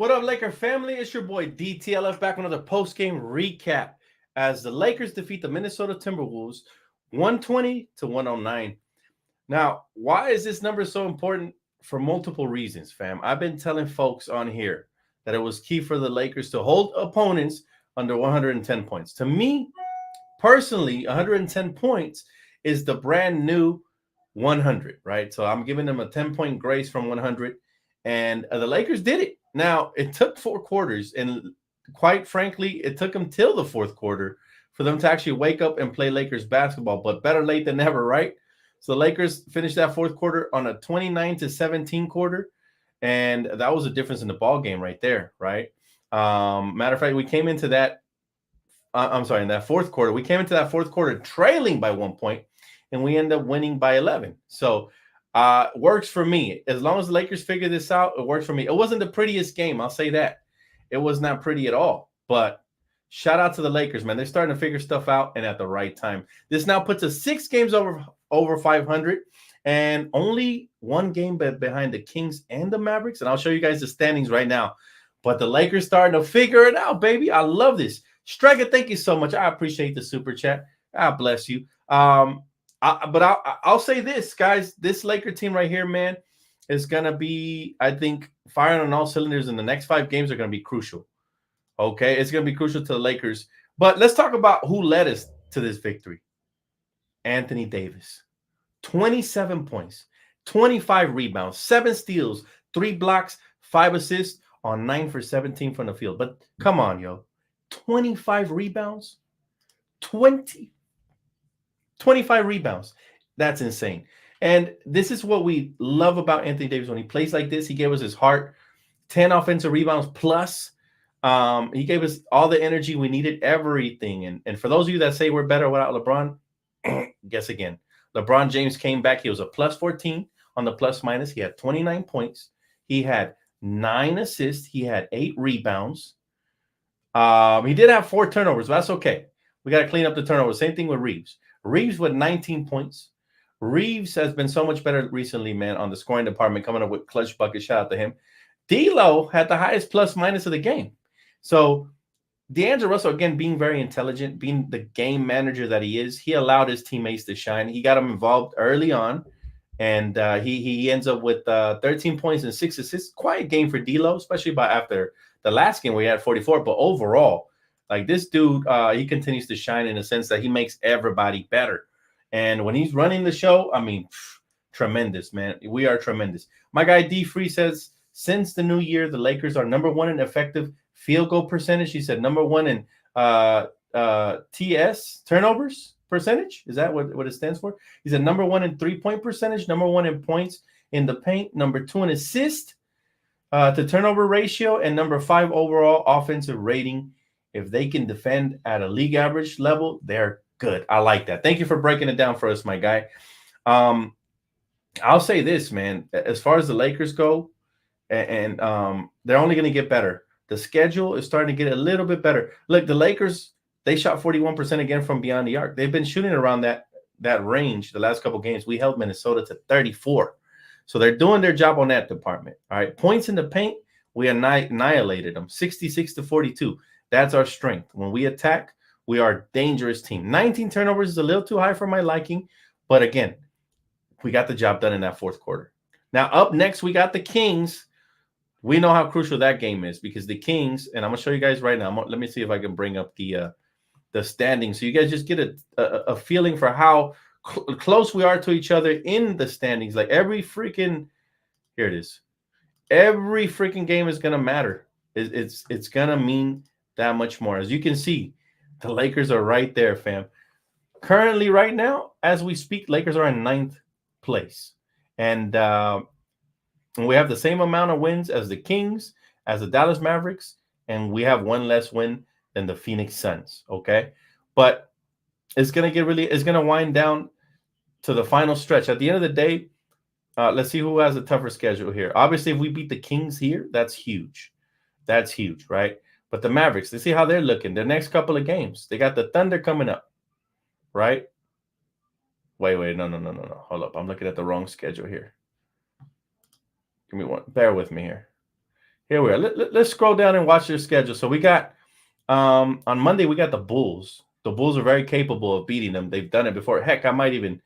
What up, Laker family? It's your boy Dtlf back with another post-game recap as the Lakers defeat the Minnesota Timberwolves 120-109. Now, why is this number so important? For multiple reasons, fam. I've been telling folks on here that it was key for the Lakers to hold opponents under 110 points. To me, personally, 110 points is the brand new 100, right? So I'm giving them a 10-point grace from 100, and the Lakers did it. Now, it took 4 quarters, and quite frankly, it took them till the 4th quarter for them to actually wake up and play Lakers basketball, but better late than never, right? So the Lakers finished that 4th quarter on a 29-17 quarter, and that was a difference in the ball game right there, right? Matter of fact, we came into that in that 4th quarter, we came into that 4th quarter trailing by 1 point, and we end up winning by 11. So works for me. As long as the Lakers figure this out, it works for me. It wasn't the prettiest game, I'll say that. It was not pretty at all. But shout out to the Lakers, man. They're starting to figure stuff out and at the right time. This now puts us 6 games over 500 and only 1 game behind the Kings and the Mavericks. And I'll show you guys the standings right now. But the Lakers starting to figure it out, baby. I love this. Striker, thank you so much. I appreciate the super chat. God bless you. I'll say this, guys. This Laker team right here, man, is going to be, I think, firing on all cylinders in the next 5 games are going to be crucial. Okay? It's going to be crucial to the Lakers. But let's talk about who led us to this victory. Anthony Davis. 27 points, 25 rebounds, 7 steals, 3 blocks, 5 assists on 9 for 17 from the field. But come on, yo. 25 rebounds, 25 rebounds. That's insane. And this is what we love about Anthony Davis. When he plays like this, he gave us his heart, 10 offensive rebounds plus. He gave us all the energy we needed, everything. And for those of you that say we're better without LeBron, guess again. LeBron James came back. He was a plus 14 on the plus minus. He had 29 points. He had 9 assists. He had 8 rebounds. He did have 4 turnovers, but that's okay. We got to clean up the turnovers. Same thing with Reaves. Reaves with 19 points. Reaves has been so much better recently, man, on the scoring department, coming up with clutch buckets. Shout out to him. D'Lo had the highest plus minus of the game. So D'Angelo Russell, again, being very intelligent, being the game manager that he is, he allowed his teammates to shine. He got them involved early on, and he ends up with 13 points and 6 assists. Quiet game for D'Lo, especially after the last game where he had 44. But overall, like this dude, he continues to shine in the sense that he makes everybody better. And when he's running the show, I mean, tremendous, man. We are tremendous. My guy D Free says, since the new year, the Lakers are number 1 in effective field goal percentage. He said number 1 in TS, turnovers percentage. Is that what it stands for? He said number 1 in 3-point percentage, number 1 in points in the paint, number 2 in assist to turnover ratio, and number 5 overall offensive rating. If they can defend at a league average level, they're good. I like that. Thank you for breaking it down for us, my guy. I'll say this, man. As far as the Lakers go, and they're only going to get better. The schedule is starting to get a little bit better. Look, the Lakers, they shot 41% again from beyond the arc. They've been shooting around that range the last couple of games. We held Minnesota to 34. So they're doing their job on that department. All right. Points in the paint, we annihilated them. 66-42. That's our strength. When we attack, we are a dangerous team. 19 turnovers is a little too high for my liking. But again, we got the job done in that 4th quarter. Now, up next, we got the Kings. We know how crucial that game is because the Kings, and I'm going to show you guys right now. Let me see if I can bring up the standings so you guys just get a feeling for how close we are to each other in the standings. Like every freaking, here it is. Every freaking game is going to matter. It's going to mean that much more. As you can see, the Lakers are right there, fam. Currently, right now, as we speak, Lakers are in 9th place. And we have the same amount of wins as the Kings, as the Dallas Mavericks, and we have 1 less win than the Phoenix Suns, okay? But it's going to wind down to the final stretch. At the end of the day, let's see who has a tougher schedule here. Obviously, if we beat the Kings here, that's huge. That's huge, right? But the Mavericks, let's see how they're looking. The next couple of games, they got the Thunder coming up, right? Wait, no. Hold up. I'm looking at the wrong schedule here. Give me one. Bear with me here. Here we are. Let's scroll down and watch their schedule. So we got on Monday we got the Bulls. The Bulls are very capable of beating them. They've done it before. Heck, I might even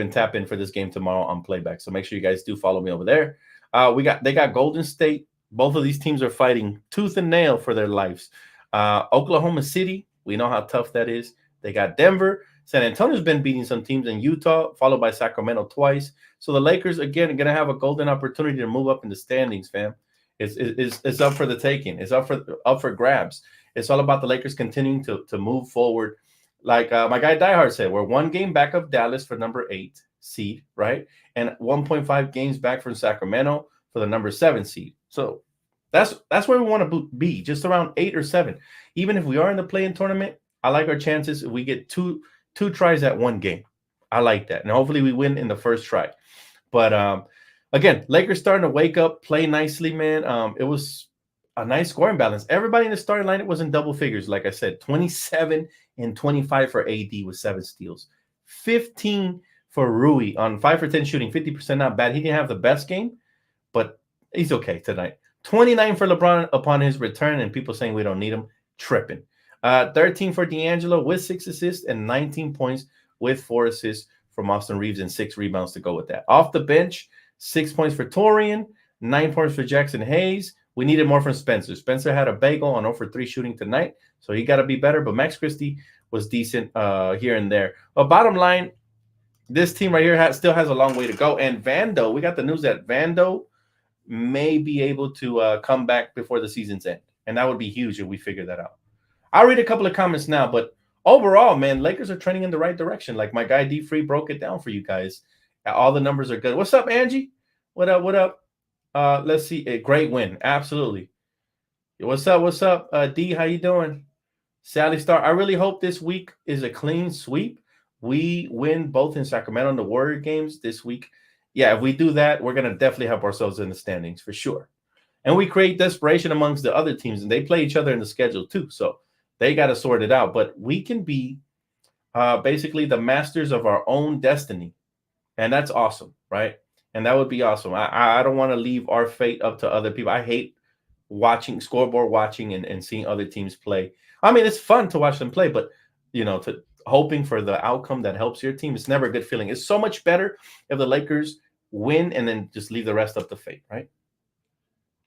tap in for this game tomorrow on playback. So make sure you guys do follow me over there. They got Golden State. Both of these teams are fighting tooth and nail for their lives. Oklahoma City, we know how tough that is. They got Denver. San Antonio's been beating some teams in Utah, followed by Sacramento twice. So the Lakers, again, are going to have a golden opportunity to move up in the standings, fam. It's up for the taking. It's up for grabs. It's all about the Lakers continuing to move forward. Like my guy Diehard said, we're one game back of Dallas for number 8 seed, right? And 1.5 games back from Sacramento for the number 7 seed. So that's where we want to be, just around 8 or 7. Even if we are in the play-in tournament, I like our chances if we get two tries at one game. I like that. And hopefully we win in the first try. But again, Lakers starting to wake up, play nicely, man. It was a nice scoring balance. Everybody in the starting lineup was in double figures. Like I said, 27 and 25 for AD with 7 steals. 15 for Rui on 5 for 10 shooting, 50%, not bad. He didn't have the best game, but he's okay tonight. 29 for LeBron upon his return, and people saying we don't need him, tripping. 13 for D'Angelo with 6 assists and 19 points with 4 assists from Austin Reaves and 6 rebounds to go with that. Off the bench, 6 points for Torian, 9 points for Jackson Hayes. We needed more from Spencer. Spencer had a bagel on 0 for 3 shooting tonight, so he got to be better. But Max Christie was decent here and there. But bottom line, this team right here still has a long way to go. And Vando, we got the news that Vando may be able to come back before the season's end. And that would be huge if we figure that out. I'll read a couple of comments now, but overall, man, Lakers are trending in the right direction. Like my guy D-Free broke it down for you guys. All the numbers are good. What's up, Angie? What up? What up? Let's see. A great win. Absolutely. What's up? What's up? D, how you doing? Sally Star. I really hope this week is a clean sweep. We win both in Sacramento and the Warrior games this week. Yeah, if we do that, we're going to definitely help ourselves in the standings for sure. And we create desperation amongst the other teams, and they play each other in the schedule too. So they got to sort it out. But we can be basically the masters of our own destiny. And that's awesome, right? And that would be awesome. I don't want to leave our fate up to other people. I hate scoreboard watching and seeing other teams play. I mean, it's fun to watch them play, but, hoping for the outcome that helps your team, it's never a good feeling. It's so much better if the Lakers win and then just leave the rest up to fate, right?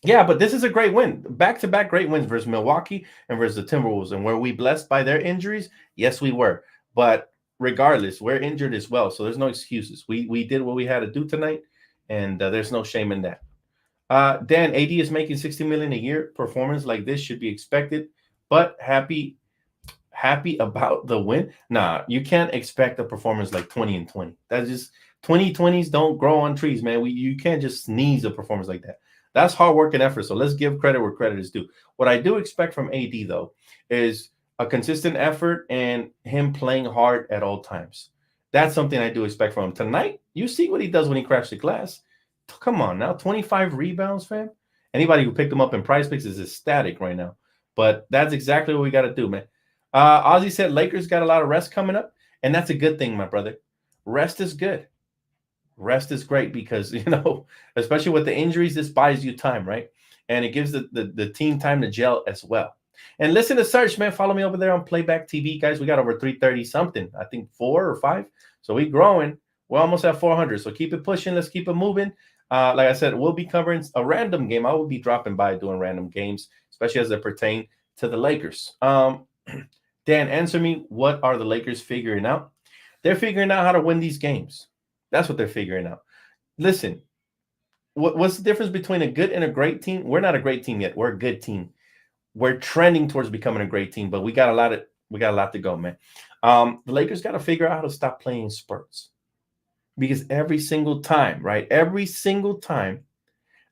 Yeah, but this is a great win. Back-to-back great wins versus Milwaukee and versus the Timberwolves. And were we blessed by their injuries? Yes, we were. But regardless, we're injured as well, so there's no excuses. We did what we had to do tonight, and there's no shame in that. Dan, AD is making $60 million a year. Performance like this should be expected, but happy about the win. Nah, you can't expect a performance like 20 and 20. That's just 2020s don't grow on trees, man. You can't just sneeze a performance like that. That's hard work and effort. So let's give credit where credit is due. What I do expect from AD though is a consistent effort and him playing hard at all times. That's something I do expect from him. Tonight, you see what he does when he crashes the glass. Come on now, 25 rebounds, fam. Anybody who picked him up in Prize Picks is ecstatic right now. But that's exactly what we got to do, man. Ozzy said Lakers got a lot of rest coming up, and that's a good thing, my brother. Rest is good. Rest is great because, especially with the injuries, this buys you time, right? And it gives the team time to gel as well. And listen to Search, man. Follow me over there on Playback TV, guys. We got over 330 something. I think 4 or 5. So we growing. We're almost at 400. So keep it pushing. Let's keep it moving. Like I said, we'll be covering a random game. I will be dropping by doing random games, especially as they pertain to the Lakers. Dan, answer me. What are the Lakers figuring out? They're figuring out how to win these games. That's what they're figuring out. Listen, what's the difference between a good and a great team? We're not a great team yet. We're a good team. We're trending towards becoming a great team, but we got a lot to go, man. The Lakers got to figure out how to stop playing spurts. Because every single time, right? Every single time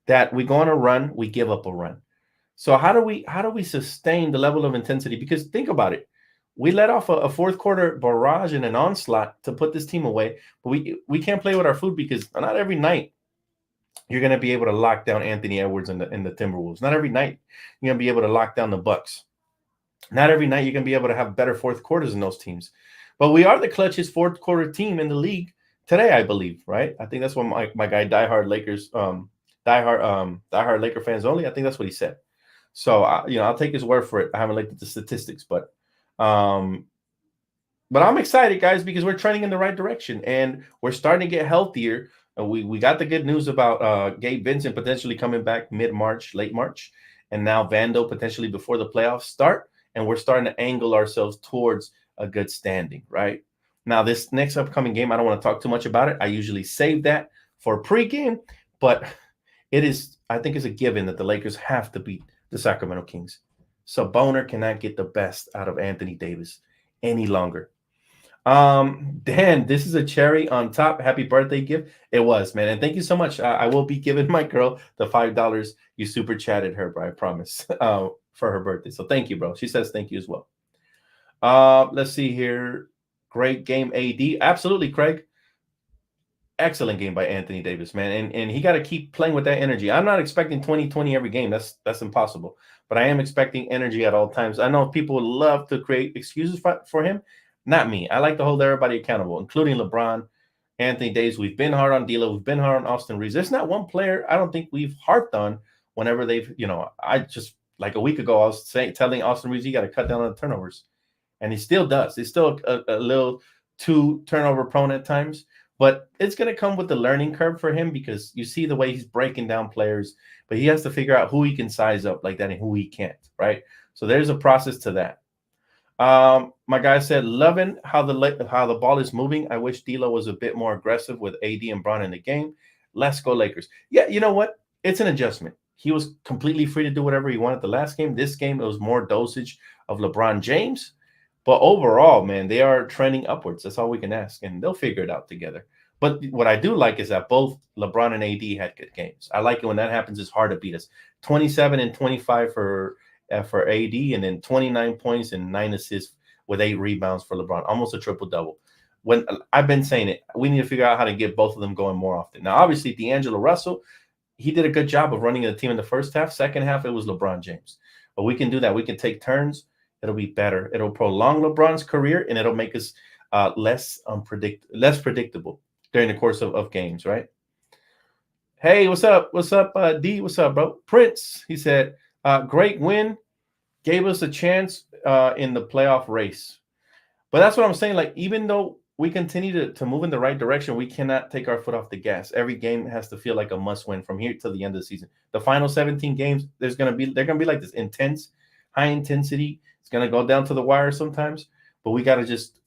that we go on a run, we give up a run. So how do we sustain the level of intensity? Because think about it. We let off a fourth quarter barrage and an onslaught to put this team away, but we can't play with our food because not every night you're going to be able to lock down Anthony Edwards in the Timberwolves. Not every night you're going to be able to lock down the Bucks. Not every night you're going to be able to have better fourth quarters in those teams. But we are the clutchest fourth quarter team in the league today, I believe, right? I think that's what my guy Diehard Lakers diehard Laker fans only. I think that's what he said. So I'll take his word for it. I haven't looked at the statistics, um, but I'm excited, guys, because we're trending in the right direction and we're starting to get healthier. We got the good news about Gabe Vincent potentially coming back mid-March, late March, and now Vando potentially before the playoffs start. And we're starting to angle ourselves towards a good standing, right? Now, this next upcoming game, I don't want to talk too much about it. I usually save that for pregame, but I think it's a given that the Lakers have to beat the Sacramento Kings. Sabonis cannot get the best out of Anthony Davis any longer. Dan, this is a cherry on top. Happy birthday gift. It was, man. And thank you so much. I will be giving my girl the $5 you super chatted her, bro. I promise, for her birthday. So thank you, bro. She says thank you as well. Let's see here. Great game, AD. Absolutely, Craig. Excellent game by Anthony Davis, man. And he got to keep playing with that energy. I'm not expecting 20-20 every game. That's impossible. But I am expecting energy at all times. I know people would love to create excuses for him. Not me. I like to hold everybody accountable, including LeBron, Anthony Davis. We've been hard on Dtlf. We've been hard on Austin Reaves. There's not one player I don't think we've harped on whenever they've, I just, like a week ago, I was telling Austin Reaves, you got to cut down on the turnovers. And he still does. He's still a little too turnover prone at times. But it's going to come with the learning curve for him because you see the way he's breaking down players, but he has to figure out who he can size up like that and who he can't, right? So there's a process to that. My guy said, loving how the ball is moving. I wish D'Lo was a bit more aggressive with AD and Bron in the game. Let's go Lakers. Yeah, you know what? It's an adjustment. He was completely free to do whatever he wanted the last game. This game, it was more dosage of LeBron James. But overall, man, they are trending upwards. That's all we can ask, and they'll figure it out together. But what I do like is that both LeBron and AD had good games. I like it when that happens. It's hard to beat us. 27 and 25 for AD, and then 29 points and 9 assists with 8 rebounds for LeBron, almost a triple-double. When I've been saying it, we need to figure out how to get both of them going more often. Now, obviously, D'Angelo Russell, he did a good job of running the team in the first half. Second half, it was LeBron James. But we can do that. We can take turns. It'll be better. It'll prolong LeBron's career, and it'll make us less predictable during the course of games, right? Hey, what's up? What's up, D? What's up, bro? Prince, he said, great win. Gave us a chance in the playoff race. But that's what I'm saying. Like, even though we continue to move in the right direction, we cannot take our foot off the gas. Every game has to feel like a must-win from here to the end of the season. The final 17 games, they're gonna be like this intense, high intensity. It's going to go down to the wire sometimes, but we got to just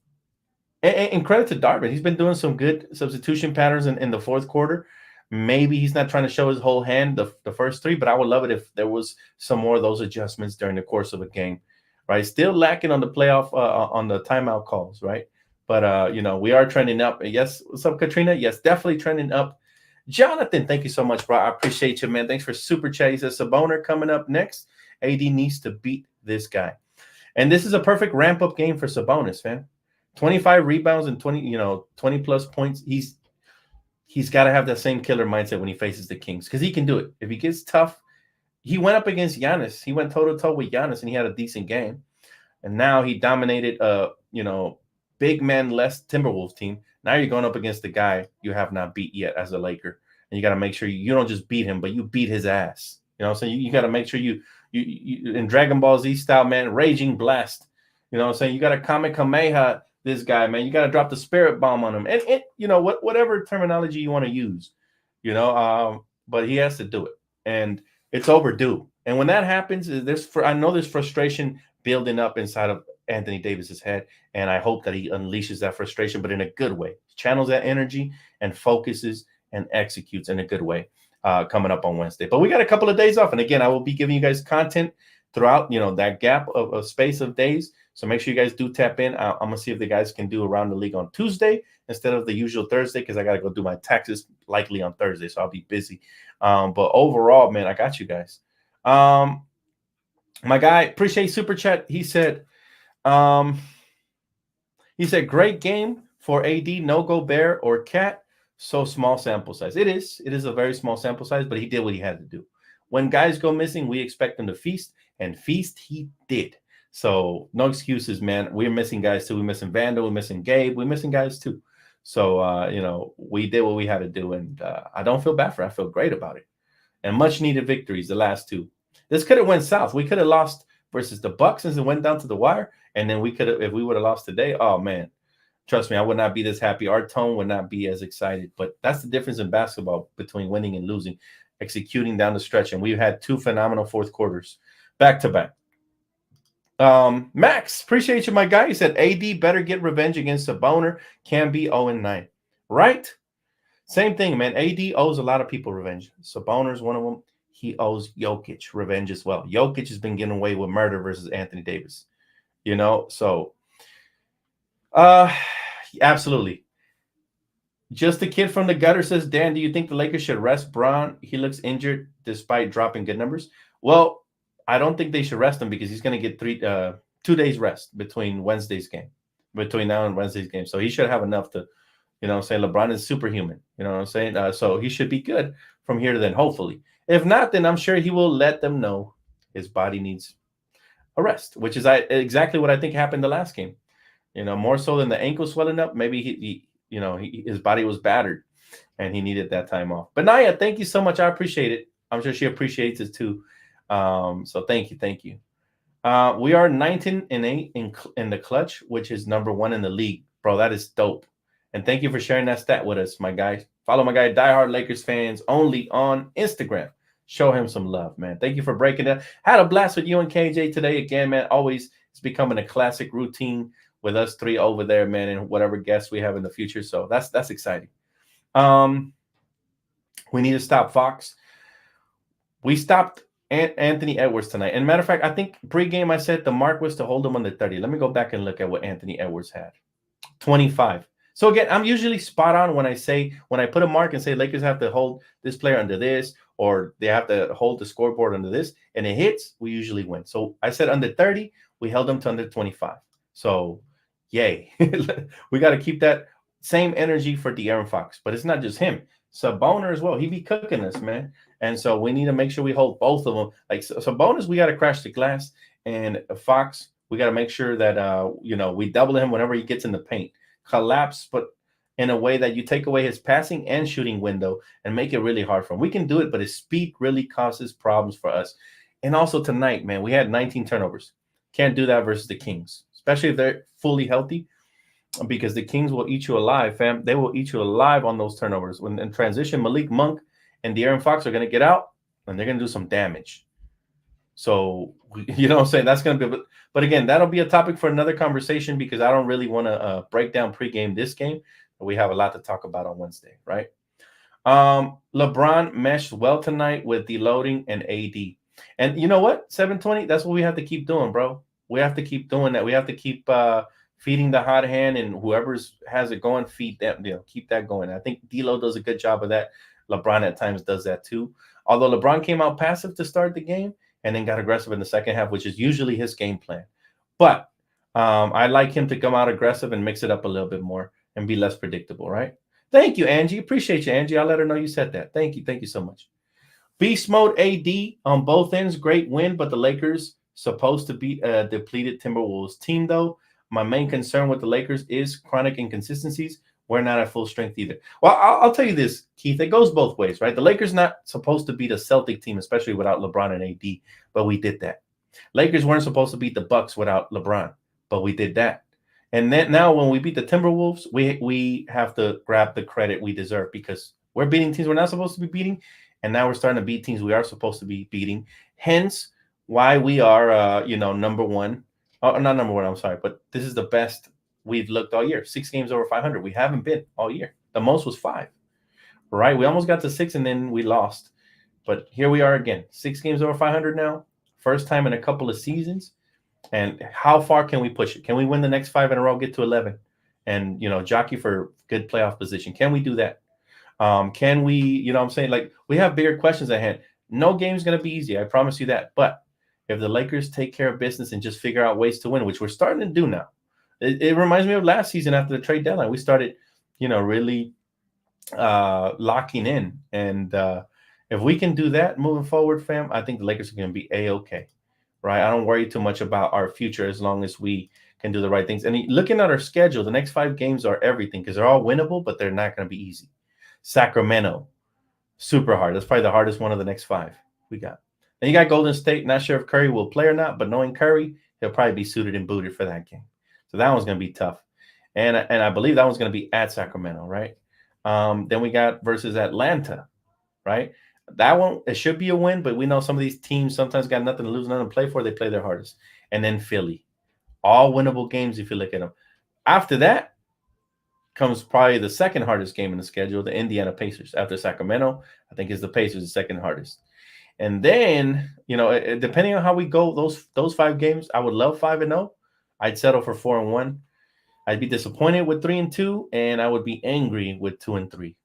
and credit to Darvin. He's been doing some good substitution patterns in the fourth quarter. Maybe he's not trying to show his whole hand the first 3, but I would love it if there was some more of those adjustments during the course of a game, right? Still lacking on the playoff on the timeout calls, right? But we are trending up. Yes, what's up, Katrina? Yes, definitely trending up. Jonathan, thank you so much, bro. I appreciate you, man. Thanks for super chat. He says Sabonis coming up next. AD needs to beat this guy. And this is a perfect ramp-up game for Sabonis, man. 25 rebounds and 20 plus points. He's got to have that same killer mindset when he faces the Kings because he can do it. If he gets tough, he went up against Giannis. He went toe-to-toe with Giannis, and he had a decent game. And now he dominated big man less Timberwolves team. Now you're going up against the guy you have not beat yet as a Laker. And you got to make sure you don't just beat him, but you beat his ass. You know what I'm saying? You got to make sure you in Dragon Ball Z style, man, Raging Blast. You know what I'm saying? You got to Kamehameha this guy, man. You got to drop the spirit bomb on him. And whatever terminology you want to use, but he has to do it. And it's overdue. And when that happens, I know there's frustration building up inside of Anthony Davis's head. And I hope that he unleashes that frustration, but in a good way. Channels that energy and focuses and executes in a good way. Coming up on Wednesday. But we got a couple of days off. And again, I will be giving you guys content throughout, that gap of space of days. So make sure you guys do tap in. I'm going to see if the guys can do Around the League on Tuesday instead of the usual Thursday because I got to go do my taxes likely on Thursday. So I'll be busy. But overall, man, I got you guys. My guy, appreciate Super Chat. He said, great game for AD, no Gobert or Cat. So small sample size. It is a very small sample size, but he did what he had to do. When guys go missing, we expect them to feast, and feast he did. So no excuses, man. We're missing guys too. We're missing Vando. We're missing Gabe. We're missing guys too. So we did what we had to do, and I don't feel bad for it. I feel great about it. and much needed victories, the last two. This could have went south. We could have lost versus the Bucks and went down to the wire, and then we could have, if we would have lost today, oh man, trust me, I would not be this happy. Our tone would not be as excited. But that's the difference in basketball between winning and losing, executing down the stretch. And we've had two phenomenal fourth quarters back to back. Max, appreciate you, my guy. He said AD better get revenge against a boner. Can be 0-9. Right? Same thing, man. AD owes a lot of people revenge. Sabonis, one of them. He owes Jokic revenge as well. Jokic has been getting away with murder versus Anthony Davis. So absolutely. Just a kid from the gutter says, Dan, do you think the Lakers should rest Bron? He looks injured despite dropping good numbers. Well, I don't think they should rest him because he's going to get 2 days rest between now and Wednesday's game. So he should have enough to, say LeBron is superhuman. You know what I'm saying? So he should be good from here to then, hopefully. If not, then I'm sure he will let them know his body needs a rest, which is exactly what I think happened the last game. More so than the ankle swelling up. Maybe his body was battered and he needed that time off. But Naya, thank you so much. I appreciate it. I'm sure she appreciates it too. So thank you. We are 19-8 in the clutch, which is number 1 in the league. Bro, that is dope. And thank you for sharing that stat with us, my guy. Follow my guy, Diehard Lakers Fans, only on Instagram. Show him some love, man. Thank you for breaking that. Had a blast with you and KJ today. Again, man, always it's becoming a classic routine with us three over there, man, and whatever guests we have in the future. So that's exciting. We need to stop Fox. We stopped Anthony Edwards tonight. And matter of fact, I think pregame I said the mark was to hold him under 30. Let me go back and look at what Anthony Edwards had. 25. So again, I'm usually spot on when I put a mark and say Lakers have to hold this player under this, or they have to hold the scoreboard under this, and it hits, we usually win. So I said under 30, we held them to under 25. So yay. We got to keep that same energy for De'Aaron Fox. But it's not just him. Sabonis as well. He be cooking us, man. And so we need to make sure we hold both of them. Like Sabonis, we got to crash the glass. And Fox, we got to make sure that, we double him whenever he gets in the paint. Collapse, but in a way that you take away his passing and shooting window and make it really hard for him. We can do it, but his speed really causes problems for us. And also tonight, man, we had 19 turnovers. Can't do that versus the Kings, especially if they're fully healthy, because the Kings will eat you alive, fam. They will eat you alive on those turnovers. When in transition, Malik Monk and De'Aaron Fox are going to get out, and they're going to do some damage. So, you know what I'm saying? That's going to be – but again, that'll be a topic for another conversation because I don't really want to break down pregame this game. But we have a lot to talk about on Wednesday, right? LeBron meshed well tonight with deloading and AD. And you know what? 720, that's what we have to keep doing, bro. We have to keep doing that. We have to keep feeding the hot hand, and whoever's has it going, feed them. Keep that going. I think D'Lo does a good job of that. LeBron at times does that too. Although LeBron came out passive to start the game and then got aggressive in the second half, which is usually his game plan. But I like him to come out aggressive and mix it up a little bit more and be less predictable, right? Thank you, Angie. Appreciate you, Angie. I'll let her know you said that. Thank you. Thank you so much. Beast mode AD on both ends. Great win, but the Lakers supposed to beat a depleted Timberwolves team, though. My main concern with the Lakers is chronic inconsistencies. We're not at full strength either. Well, I'll tell you this, Keith. It goes both ways, right? The Lakers not supposed to beat a Celtic team, especially without LeBron and AD, but we did that. Lakers weren't supposed to beat the Bucks without LeBron, but we did that. And then now when we beat the Timberwolves, we have to grab the credit we deserve because we're beating teams we're not supposed to be beating, and now we're starting to beat teams we are supposed to be beating. Hence, why we are, number one. Oh, not number one, I'm sorry, but this is the best we've looked all year. 6 games over 500. We haven't been all year. The most was 5, right? We almost got to 6, and then we lost. But here we are again. 6 games over 500 now. First time in a couple of seasons. And how far can we push it? Can we win the next 5 in a row, get to 11, and, jockey for good playoff position? Can we do that? Can we, what I'm saying? Like, we have bigger questions at hand. No game's going to be easy. I promise you that. But if the Lakers take care of business and just figure out ways to win, which we're starting to do now, it reminds me of last season after the trade deadline. We started, really locking in. And if we can do that moving forward, fam, I think the Lakers are going to be A-okay, right? I don't worry too much about our future as long as we can do the right things. And looking at our schedule, the next 5 games are everything because they're all winnable, but they're not going to be easy. Sacramento, Super hard. That's probably the hardest one of the next 5 we got. And you got Golden State. Not sure if Curry will play or not, but knowing Curry, he'll probably be suited and booted for that game. So that one's going to be tough. And I believe that one's going to be at Sacramento, right? Then we got versus Atlanta, right? That one, it should be a win, but we know some of these teams sometimes got nothing to lose, nothing to play for. They play their hardest. And then Philly. All winnable games if you look at them. After that comes probably the second hardest game in the schedule, the Indiana Pacers. After Sacramento, I think is the Pacers the second hardest. And then, depending on how we go, those 5 games, I would love 5-0. I'd settle for 4-1. I'd be disappointed with 3-2, and I would be angry with 2-3.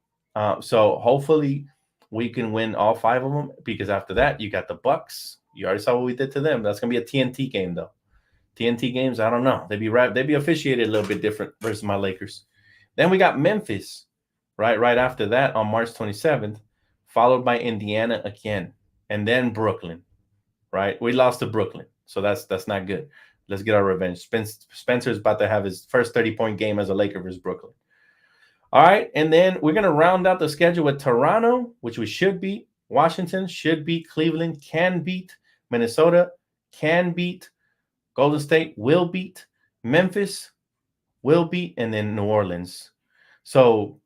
So hopefully we can win all 5 of them, because after that you got the Bucks. You already saw what we did to them. That's gonna be a TNT game though. TNT games, I don't know. They'd be officiated a little bit different versus my Lakers. Then we got Memphis, right after that on March 27th, followed by Indiana again, and then Brooklyn. Right, we lost to Brooklyn, so that's not good. Let's get our revenge. Spencer's about to have his first 30-point game as a Laker versus Brooklyn. All right, and then we're going to round out the schedule with Toronto, which we should beat. Washington should beat. Cleveland can beat. Minnesota can beat. Golden State will beat. Memphis will beat. And then New Orleans. So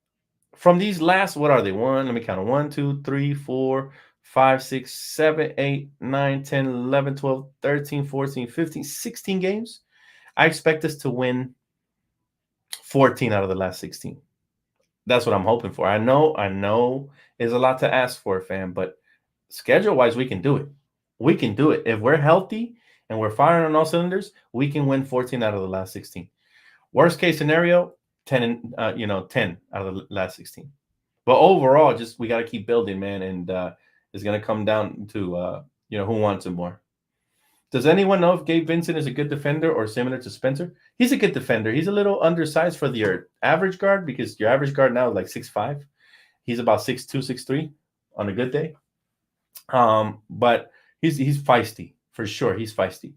from these last, what are they? Let me count them. 1, 2, 3, 4, 5, 6, 7, 8, 9, 10, 11, 12, 13, 14, 15, 16 games. I expect us to win 14 out of the last 16. That's what I'm hoping for. I know it's a lot to ask for, fam, but schedule-wise, we can do it. We can do it. If we're healthy and we're firing on all cylinders, we can win 14 out of the last 16. Worst case scenario, 10 out of the last 16. But overall, just we got to keep building, man, and it's going to come down to who wants it more. Does anyone know if Gabe Vincent is a good defender or similar to Spencer? He's a good defender. He's a little undersized for your average guard, because your average guard now is like 6'5". He's about 6'2", 6'3" on a good day. But he's feisty for sure. He's feisty.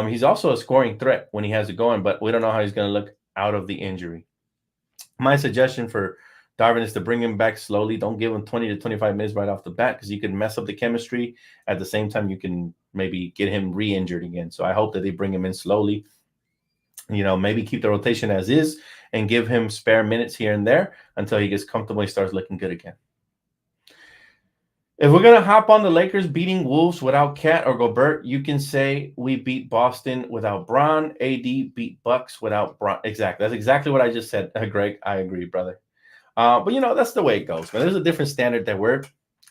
He's also a scoring threat when he has it going, but we don't know how he's going to look out of the injury. My suggestion for Darvin is to bring him back slowly. Don't give him 20 to 25 minutes right off the bat, because you can mess up the chemistry. At the same time, you can maybe get him re-injured again. So I hope that they bring him in slowly. Maybe keep the rotation as is and give him spare minutes here and there until he gets comfortable and starts looking good again. If we're going to hop on the Lakers beating Wolves without Cat or Gobert, you can say we beat Boston without Bron. AD beat Bucks without Bron. Exactly. That's exactly what I just said, Greg. I agree, brother. But that's the way it goes, man. There's a different standard that we're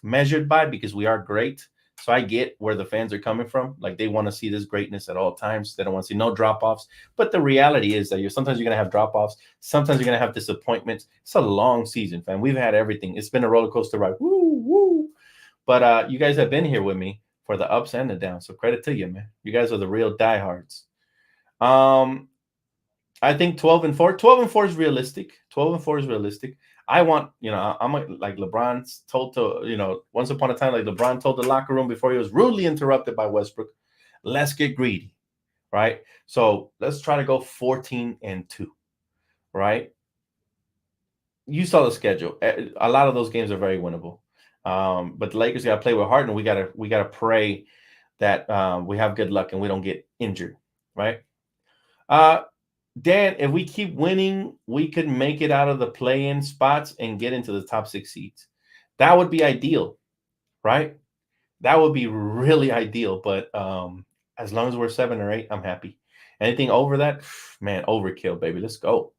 measured by because we are great. So I get where the fans are coming from. Like, they want to see this greatness at all times. They don't want to see no drop-offs. But the reality is that sometimes you're going to have drop-offs. Sometimes you're going to have disappointments. It's a long season, fam. We've had everything. It's been a roller coaster ride. Woo, woo. But you guys have been here with me for the ups and the downs. So credit to you, man. You guys are the real diehards. I think 12-4. 12-4 is realistic. 12-4 is realistic. I want, I'm like LeBron told to, once upon a time, like LeBron told the locker room before he was rudely interrupted by Westbrook, let's get greedy, right? So let's try to go 14-2, right? You saw the schedule. A lot of those games are very winnable. But the Lakers got to play with heart, and we gotta pray that we have good luck and we don't get injured, right? Dan, if we keep winning, we could make it out of the play-in spots and get into the top 6 seeds. That would be ideal, right? That would be really ideal. But as long as we're 7 or 8, I'm happy. Anything over that, man, overkill, baby. Let's go.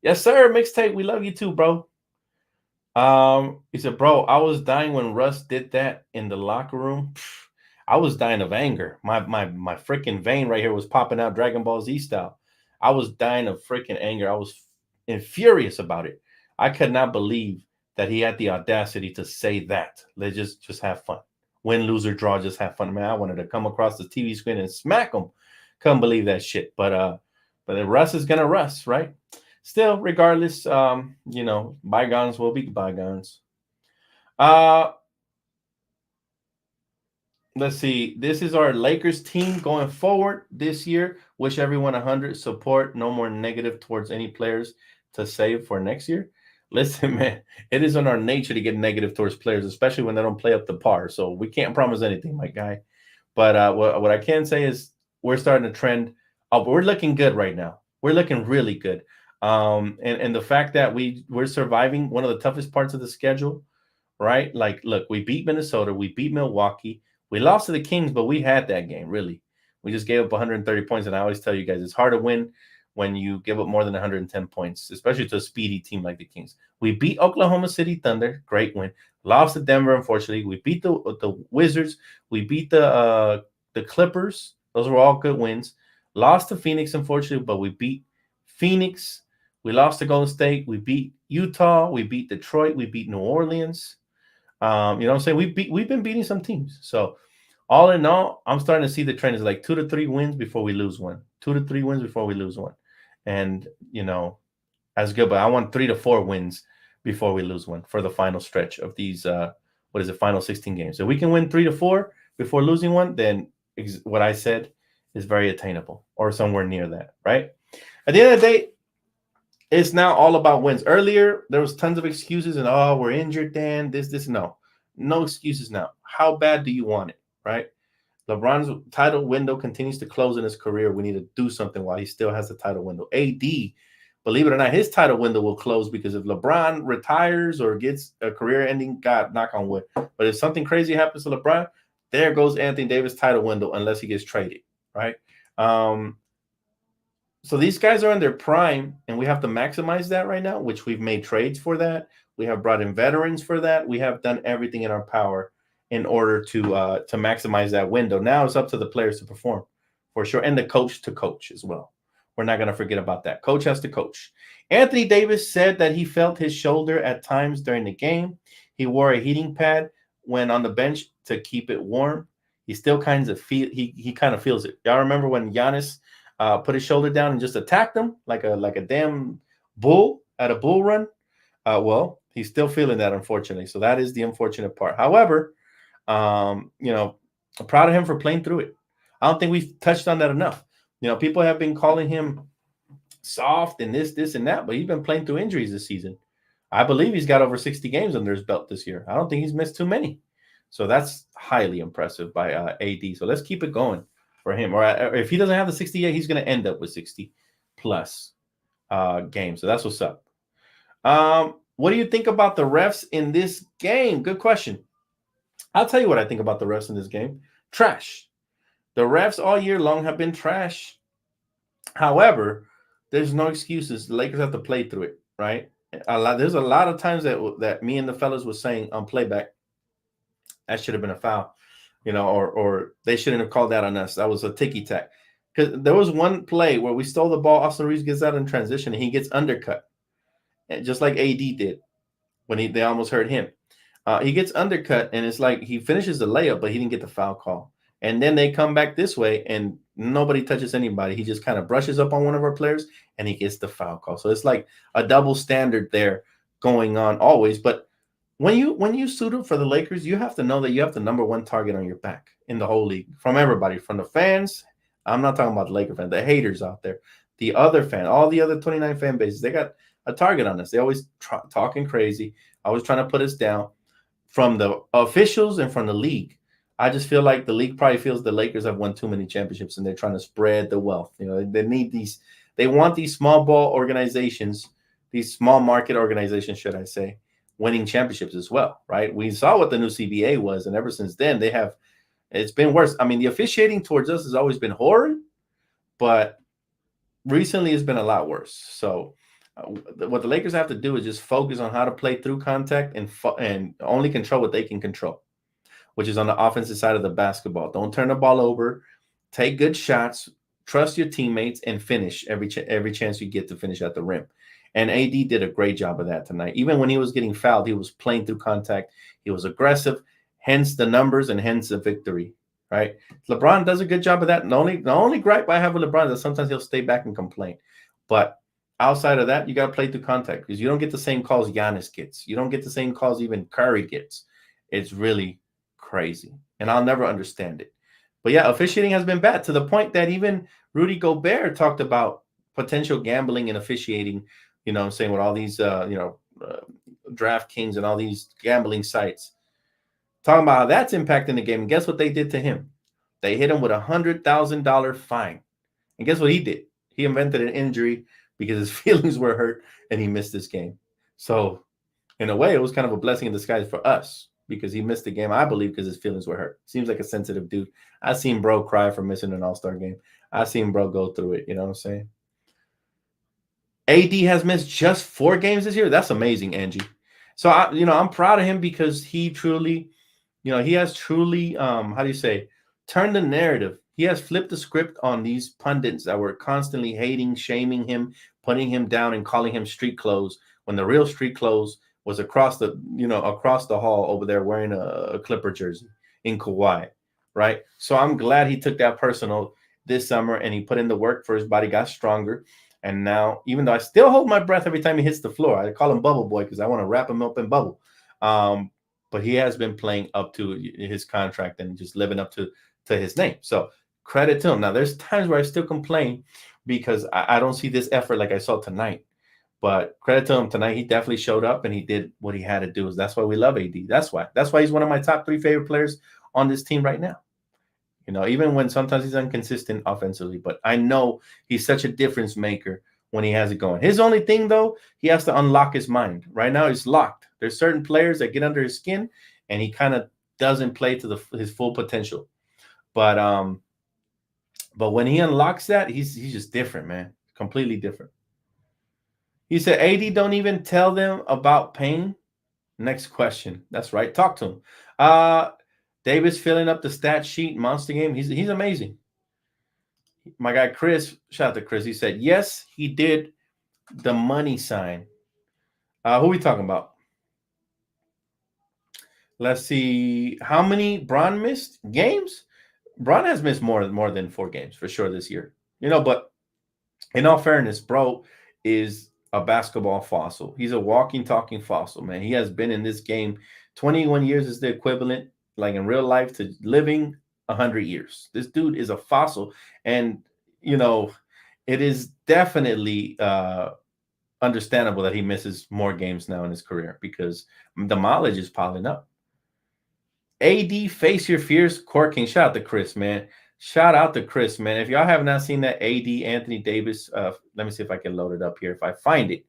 Yes, sir. Mixtape, we love you too, bro. He said, bro, I was dying when Russ did that in the locker room. I was dying of anger. My freaking vein right here was popping out Dragon Ball Z style. I was dying of freaking anger. I was furious about it. I could not believe that he had the audacity to say that. Let's just have fun. Win, lose, or draw, just have fun. Man, I wanted to come across the TV screen and smack him. Couldn't believe that shit. But Russ is gonna Russ, right? Still, regardless, bygones will be bygones. Let's see. This is our Lakers team going forward this year. Wish everyone 100 support. No more negative towards any players to save for next year. Listen, man, it is in our nature to get negative towards players, especially when they don't play up to par. So we can't promise anything, my guy. But what I can say is we're starting to trend up. We're looking good right now. We're looking really good. And the fact that we're surviving one of the toughest parts of the schedule, right? Like, look, we beat Minnesota, we beat Milwaukee, we lost to the Kings, but we had that game really. We just gave up 130 points, and I always tell you guys it's hard to win when you give up more than 110 points, especially to a speedy team like the Kings. We beat Oklahoma City Thunder, great win. Lost to Denver, unfortunately. We beat the Wizards. We beat the Clippers. Those were all good wins. Lost to Phoenix, unfortunately, but we beat Phoenix. We lost to Golden State. We beat Utah. We beat Detroit. We beat New Orleans. You know what I'm saying? We've been beating some teams. So all in all, I'm starting to see the trend is like 2 to 3 wins before we lose one. 2 to 3 wins before we lose one. And that's good. But I want 3 to 4 wins before we lose one for the final stretch of these final 16 games. If we can win 3 to 4 before losing one, then what I said is very attainable or somewhere near that, right? At the end of the day, it's now all about wins. Earlier, there was tons of excuses and we're injured, Dan. This. No excuses now. How bad do you want it, right? LeBron's title window continues to close in his career. We need to do something while he still has the title window. AD, believe it or not, his title window will close because if LeBron retires or gets a career-ending, God, knock on wood. But if something crazy happens to LeBron, there goes Anthony Davis' title window unless he gets traded, right? So these guys are in their prime, and we have to maximize that right now, which we've made trades for that. We have brought in veterans for that. We have done everything in our power in order to maximize that window. Now it's up to the players to perform for sure, and the coach to coach as well. We're not going to forget about that. Coach has to coach. Anthony Davis said that he felt his shoulder at times during the game. He wore a heating pad when on the bench to keep it warm. He still kind of feels it. Y'all remember when Giannis put his shoulder down and just attacked him like a damn bull at a bull run? Well, he's still feeling that, unfortunately. So that is the unfortunate part. However, I'm proud of him for playing through it. I don't think we've touched on that enough. People have been calling him soft and this and that, but he's been playing through injuries this season. I believe he's got over 60 games under his belt this year. I don't think he's missed too many. So that's highly impressive by AD. So let's keep it going for him. Or if he doesn't have the 60 yet, he's going to end up with 60 plus games. So that's what's up. What do you think about the refs in this game? Good question. I'll tell you what I think about the refs in this game. Trash. The refs all year long have been trash. However, there's no excuses. The Lakers have to play through it, right? There's a lot of times that me and the fellas was saying on playback, that should have been a foul, or they shouldn't have called that on us. That was a ticky-tack. Because there was one play where we stole the ball, Austin Reaves gets out in transition, and he gets undercut, just like AD did when they almost hurt him. He gets undercut, and it's like he finishes the layup, but he didn't get the foul call. And then they come back this way, and nobody touches anybody. He just kind of brushes up on one of our players, and he gets the foul call. So it's like a double standard there going on always. But when you suit up for the Lakers, you have to know that you have the number one target on your back in the whole league from everybody, from the fans. I'm not talking about the Laker fans, the haters out there, the other fan, all the other 29 fan bases. They got a target on us. They always talking crazy, always trying to put us down from the officials and from the league. I just feel like the league probably feels the Lakers have won too many championships and they're trying to spread the wealth. They want these small ball organizations, these small market organizations, should I say, winning championships as well, right? We saw what the new CBA was, and ever since then, it's been worse. I mean, the officiating towards us has always been horrid, but recently it's been a lot worse. So what the Lakers have to do is just focus on how to play through contact and only control what they can control, which is on the offensive side of the basketball. Don't turn the ball over. Take good shots. Trust your teammates and finish every chance you get to finish at the rim. And AD did a great job of that tonight. Even when he was getting fouled, he was playing through contact. He was aggressive, hence the numbers and hence the victory, right? LeBron does a good job of that. And the only gripe I have with LeBron is that sometimes he'll stay back and complain. But outside of that, you got to play through contact because you don't get the same calls Giannis gets. You don't get the same calls even Curry gets. It's really crazy, and I'll never understand it. But yeah, officiating has been bad to the point that even Rudy Gobert talked about potential gambling and officiating You know what I'm saying? With all these, DraftKings and all these gambling sites. Talking about how that's impacting the game. And guess what they did to him? They hit him with $100,000 fine. And guess what he did? He invented an injury because his feelings were hurt and he missed this game. So, in a way, it was kind of a blessing in disguise for us because he missed the game, I believe, because his feelings were hurt. Seems like a sensitive dude. I seen bro cry for missing an All-Star game. I seen bro go through it. You know what I'm saying? AD has missed just 4 games this year. That's amazing, Angie. So I'm proud of him because he truly, he has truly, how do you say, turned the narrative. He has flipped the script on these pundits that were constantly hating, shaming him, putting him down, and calling him street clothes when the real street clothes was across the hall over there wearing a Clipper jersey in Kauai, right? So I'm glad he took that personal this summer and he put in the work for his body, got stronger. And now, even though I still hold my breath every time he hits the floor, I call him Bubble Boy because I want to wrap him up in bubble. But he has been playing up to his contract and just living up to his name. So credit to him. Now, there's times where I still complain because I don't see this effort like I saw tonight. But credit to him tonight. He definitely showed up and he did what he had to do. That's why we love AD. That's why he's one of my top 3 favorite players on this team right now. Even when sometimes he's inconsistent offensively, but I know he's such a difference maker when he has it going. His only thing, though, he has to unlock his mind. Right now, it's locked. There's certain players that get under his skin, and he kind of doesn't play to his full potential. But when he unlocks that, he's just different, man. Completely different. He said, AD don't even tell them about pain. Next question. That's right. Talk to him. Davis filling up the stat sheet, monster game. He's amazing. My guy Chris, shout out to Chris. He said, yes, he did the money sign. Who are we talking about? Let's see. How many Bron missed games? Bron has missed more than 4 games for sure this year. But in all fairness, bro is a basketball fossil. He's a walking, talking fossil, man. He has been in this game. 21 years is the equivalent, like in real life, to living 100 years. This dude is a fossil. And, it is definitely understandable that he misses more games now in his career because the mileage is piling up. AD, face your fears. Court King, shout out to Chris, man. Shout out to Chris, man. If y'all have not seen that AD Anthony Davis, let me see if I can load it up here if I find it.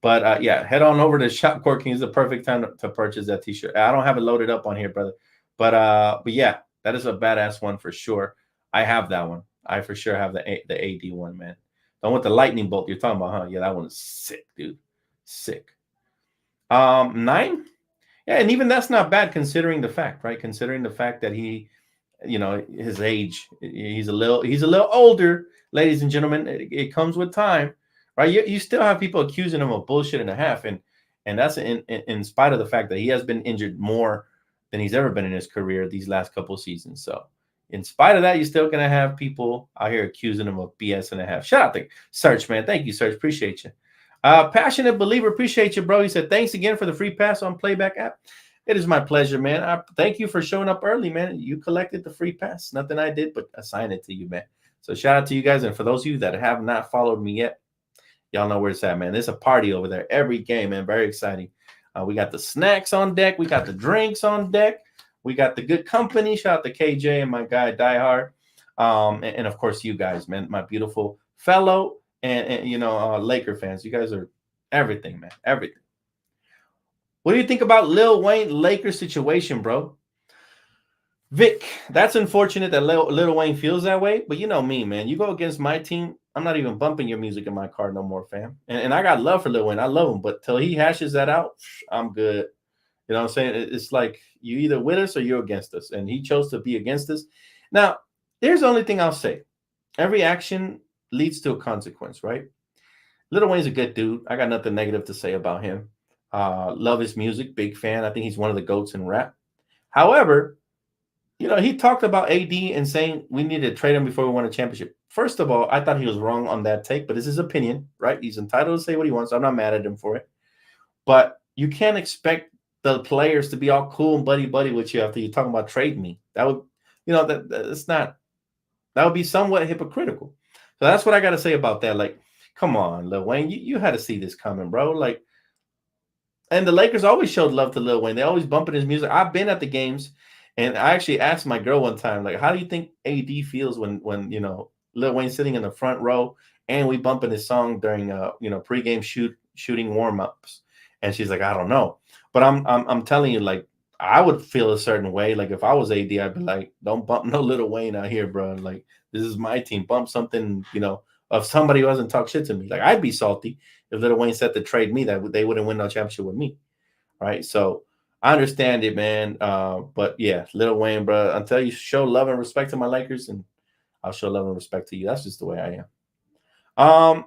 But yeah, head on over to Shop Court King. It's the perfect time to purchase that t-shirt. I don't have it loaded up on here, brother. But yeah, that is a badass one for sure. I have that one. I for sure have the AD one, man. The one with the lightning bolt you're talking about, huh? Yeah, that one is sick, dude. Sick. 9? Yeah, and even that's not bad considering the fact, right? Considering the fact that he, his age, he's a little older, ladies and gentlemen. It comes with time, right? You still have people accusing him of bullshit and a half, and that's in spite of the fact that he has been injured more than he's ever been in his career these last couple of seasons. So in spite of that, you're still going to have people out here accusing him of BS and a half. Shout out to Search, man. Thank you, Search. Appreciate you. Passionate Believer, appreciate you, bro. He said, thanks again for the free pass on Playback app. It is my pleasure, man. Thank you for showing up early, man. You collected the free pass. Nothing I did but assign it to you, man. So shout out to you guys. And for those of you that have not followed me yet, y'all know where it's at, man. There's a party over there every game, man. Very exciting. We got the snacks on deck. We got the drinks on deck. We got the good company. Shout out to KJ and my guy Diehard. And of course, you guys, man, my beautiful fellow and Laker fans. You guys are everything, man. Everything. What do you think about Lil Wayne Lakers situation, bro? Vic, that's unfortunate that Lil Wayne feels that way. But you know me, man. You go against my team, I'm not even bumping your music in my car no more, fam. And I got love for Lil Wayne. I love him. But till he hashes that out, I'm good. You know what I'm saying? It's like you either with us or you're against us. And he chose to be against us. Now, here's the only thing I'll say. Every action leads to a consequence, right? Lil Wayne's a good dude. I got nothing negative to say about him. Love his music. Big fan. I think he's one of the GOATs in rap. However, he talked about AD and saying we need to trade him before we win a championship. First of all, I thought he was wrong on that take, but it's his opinion, right? He's entitled to say what he wants. So I'm not mad at him for it. But you can't expect the players to be all cool and buddy with you after you're talking about trade me. That would, that would be somewhat hypocritical. So that's what I got to say about that. Like, Come on, Lil Wayne, you had to see this coming, bro. Like, and the Lakers always showed love to Lil Wayne. They always bumping his music. I've been at the games, and I actually asked my girl one time, like, how do you think AD feels when Lil Wayne sitting in the front row and we bumping his song during pregame shooting warm ups? And she's like, I don't know, but I'm telling you, like, I would feel a certain way. Like if I was AD, I'd be like, don't bump no Lil Wayne out here, bro. Like this is my team. Bump something, of somebody who hasn't talked shit to me. Like I'd be salty if Lil Wayne said to trade me, that they wouldn't win no championship with me, right? So I understand it, man. But yeah, Lil Wayne, bro, until you show love and respect to my Lakers, and I'll show love and respect to you. That's just the way I am.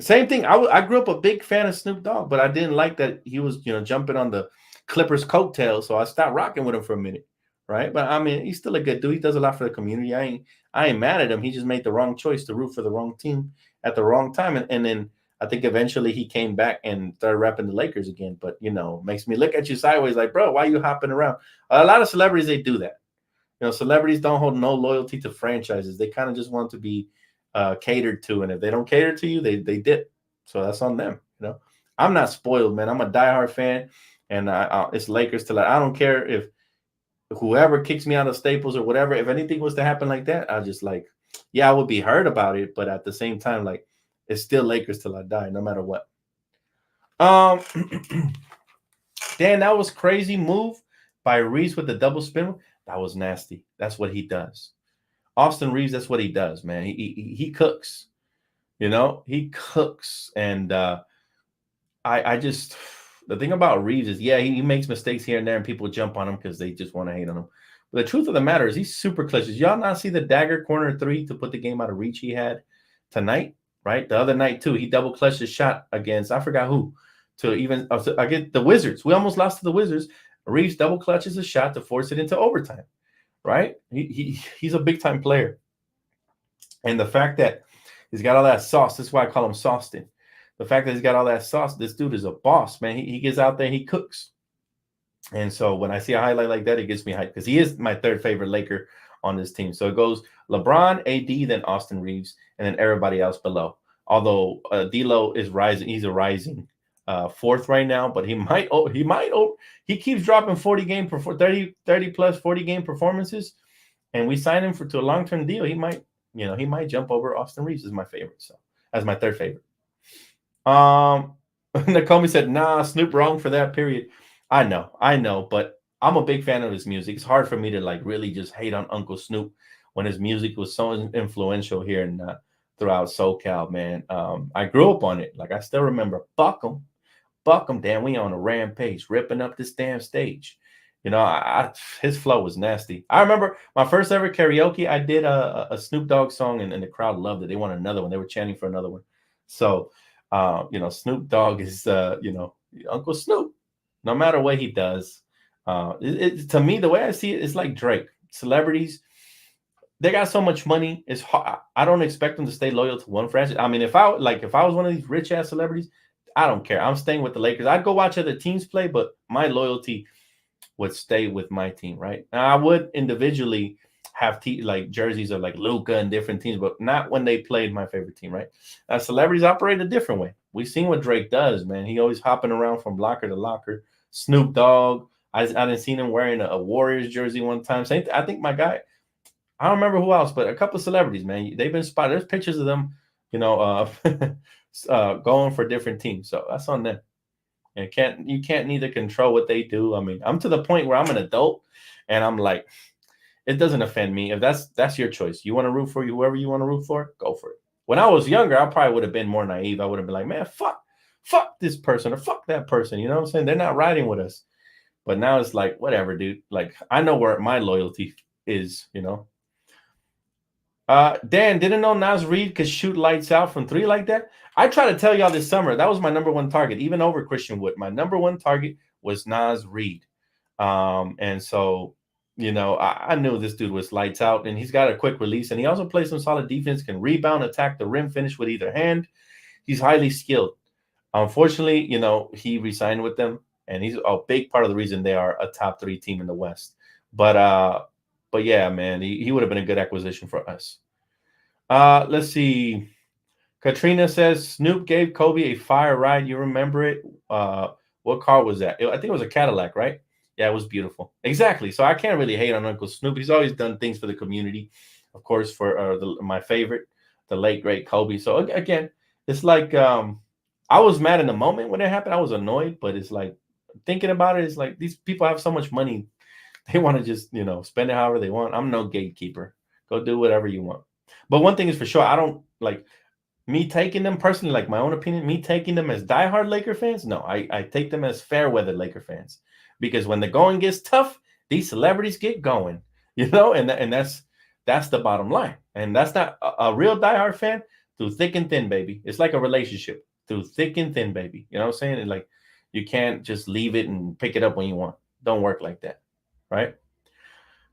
Same thing. I grew up a big fan of Snoop Dogg, but I didn't like that he was jumping on the Clippers coattails, so I stopped rocking with him for a minute, right? But I mean, he's still a good dude. He does a lot for the community. I ain't mad at him. He just made the wrong choice to root for the wrong team at the wrong time, and then I think eventually he came back and started rapping the Lakers again. But makes me look at you sideways, like, bro, why are you hopping around? A lot of celebrities, they do that. Celebrities don't hold no loyalty to franchises. They kind of just want to be catered to, and if they don't cater to you, they dip. So that's on them. I'm not spoiled, man. I'm a diehard fan, and it's Lakers till I don't care if whoever kicks me out of Staples or whatever. If anything was to happen like that, I just like, yeah, I would be hurt about it, but at the same time, like, it's still Lakers till I die, no matter what. Dan, that was crazy move by Reaves with the double spin. That was nasty. That's what he does. Austin Reaves, that's what he does, man. He cooks. He cooks. And I just, the thing about Reaves is, yeah, he makes mistakes here and there, and people jump on him because they just want to hate on him. But the truth of the matter is, he's super clutch. Did y'all not see the dagger corner three to put the game out of reach he had tonight? Right, the other night too, he double clutched his shot against, I forgot who, to even against the Wizards. We almost lost to the Wizards. Reaves double clutches a shot to force it into overtime. Right, he's a big time player, and the fact that he's got all that sauce, that's why I call him Sauceton. The fact that he's got all that sauce, this dude is a boss, man. He gets out there, he cooks. And so when I see a highlight like that, it gets me hyped because he is my third favorite Laker on this team. So it goes LeBron, AD, then Austin Reaves, and then everybody else below. Although D'Lo is rising, he's a rising fourth right now, but he keeps dropping 30 plus 40 game performances, and we sign him to a long-term deal. He might jump over Austin Reaves as my favorite. So as my third favorite. Nakomi said, nah, Snoop wrong for that period. I know, but I'm a big fan of his music. It's hard for me to like really just hate on Uncle Snoop when his music was so influential here and throughout SoCal, man. I grew up on it. Like I still remember Buck 'em, damn, we on a rampage, ripping up this damn stage. His flow was nasty. I remember my first ever karaoke. I did a Snoop Dogg song, and the crowd loved it. They wanted another one. They were chanting for another one. So, Snoop Dogg is, Uncle Snoop. No matter what he does, to me, the way I see it, it's like Drake. Celebrities, they got so much money. It's hard. I don't expect them to stay loyal to one franchise. I mean, if I was one of these rich ass celebrities, I don't care. I'm staying with the Lakers. I'd go watch other teams play, but my loyalty would stay with my team, right? Now, I would individually have like jerseys of like Luka and different teams, but not when they played my favorite team, right? Celebrities operate a different way. We've seen what Drake does, man. He always hopping around from locker to locker. Snoop Dogg, I didn't seen him wearing a Warriors jersey one time. I think my guy, I don't remember who else, but a couple of celebrities, man, they've been spotted. There's pictures of them, going for different teams. So that's on them. And you can't neither control what they do. I mean, I'm to the point where I'm an adult, and I'm like, it doesn't offend me. If that's your choice, you want to root for whoever you want to root for, go for it. When I was younger, I probably would have been more naive. I would have been like, man, fuck this person or fuck that person. You know what I'm saying? They're not riding with us. But now it's like, whatever, dude. Like, I know where my loyalty is, Dan, didn't know Nas Reed could shoot lights out from three like that. I try to tell y'all this summer, that was my number one target, even over Christian Wood. My number one target was Nas Reed. And so, I knew this dude was lights out, and he's got a quick release, and he also plays some solid defense, can rebound, attack the rim, finish with either hand. He's highly skilled. Unfortunately, he resigned with them, and he's a big part of the reason they are a top 3 team in the West. But yeah, man, he would have been a good acquisition for us. Let's see. Katrina says Snoop gave Kobe a fire ride. You remember it? What car was that? I think it was a Cadillac, right? Yeah, it was beautiful. Exactly. So I can't really hate on Uncle Snoop. He's always done things for the community, of course, for my favorite, the late great Kobe. So again, it's like I was mad in the moment when it happened. I was annoyed, but it's like thinking about it, it's like these people have so much money, they want to just spend it however they want. I'm no gatekeeper. Go do whatever you want. But one thing is for sure, I don't like me taking them personally, like my own opinion, me taking them as diehard Laker fans. No, I take them as fair weather Laker fans, because when the going gets tough, these celebrities get going, and that's the bottom line. And that's not a real diehard fan. Through thick and thin, baby. It's like a relationship, through thick and thin, baby. You know what I'm saying? And like, you can't just leave it and pick it up when you want. Don't work like that, right?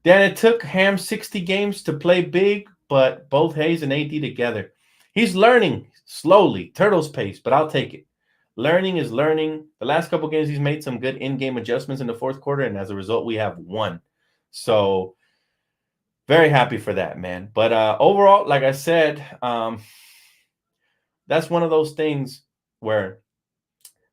Then it took Ham 60 games to play big, but both Hayes and AD together. He's learning slowly, turtle's pace, but I'll take it. Learning is learning. The last couple games, he's made some good in-game adjustments in the fourth quarter, and as a result, we have won. So very happy for that, man. But overall, like I said, that's one of those things where